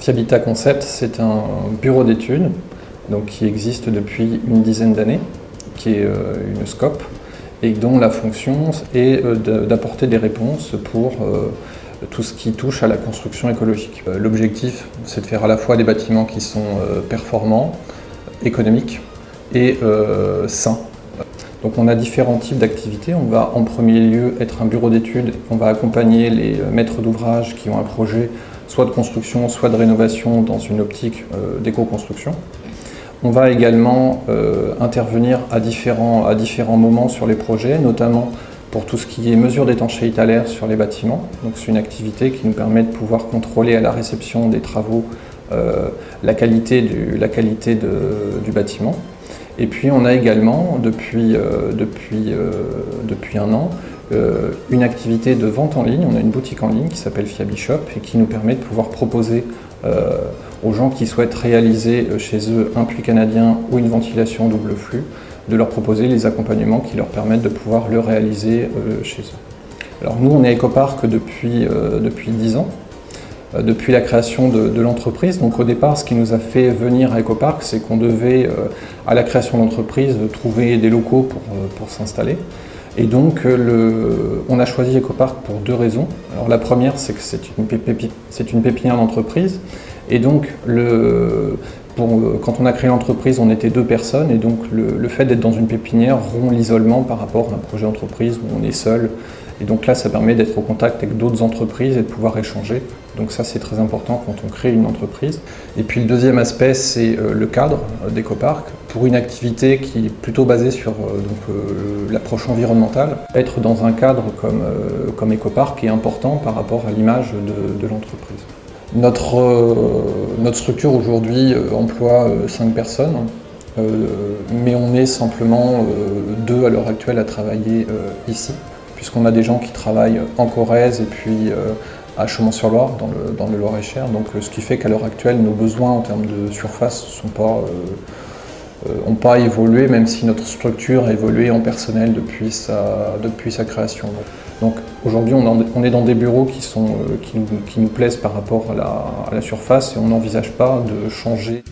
Fihabitat Concept, c'est un bureau d'études qui existe depuis une dizaine d'années, qui est une SCOP, et dont la fonction est d'apporter des réponses pour tout ce qui touche à la construction écologique. L'objectif, c'est de faire à la fois des bâtiments qui sont performants, économiques et sains. Donc on a différents types d'activités. On va en premier lieu être un bureau d'études. On va accompagner les maîtres d'ouvrage qui ont un projet soit de construction, soit de rénovation dans une optique d'éco-construction. On va également intervenir à différents moments sur les projets, notamment pour tout ce qui est mesure d'étanchéité à l'air sur les bâtiments. Donc c'est une activité qui nous permet de pouvoir contrôler à la réception des travaux la qualité du bâtiment. Et puis on a également, depuis un an, une activité de vente en ligne. On a une boutique en ligne qui s'appelle Fihabishop et qui nous permet de pouvoir proposer aux gens qui souhaitent réaliser chez eux un puits canadien ou une ventilation double flux, de leur proposer les accompagnements qui leur permettent de pouvoir le réaliser chez eux. Alors nous, on est Ecopark depuis 10 ans. Depuis la création de l'entreprise. Donc au départ, ce qui nous a fait venir à Ecopark, c'est qu'on devait, à la création de l'entreprise, trouver des locaux pour s'installer. Et donc on a choisi Ecopark pour deux raisons. Alors la première, c'est que c'est une pépinière d'entreprise. Et donc quand on a créé l'entreprise, on était 2 personnes. Et donc le fait d'être dans une pépinière rompt l'isolement par rapport à un projet d'entreprise où on est seul. Et donc là, ça permet d'être au contact avec d'autres entreprises et de pouvoir échanger. Donc ça, c'est très important quand on crée une entreprise. Et puis le deuxième aspect, c'est le cadre d'Ecopark. Pour une activité qui est plutôt basée sur l'approche environnementale, être dans un cadre comme Ecopark est important par rapport à l'image de l'entreprise. Notre structure aujourd'hui emploie 5 personnes, mais on est simplement 2 à l'heure actuelle à travailler ici, puisqu'on a des gens qui travaillent en Corrèze et puis à Chaumont-sur-Loire, dans le Loir-et-Cher. Donc, ce qui fait qu'à l'heure actuelle, nos besoins en termes de surface n'ont pas évolué, même si notre structure a évolué en personnel depuis sa création. Donc aujourd'hui, on est dans des bureaux qui nous plaisent par rapport à la surface et on n'envisage pas de changer.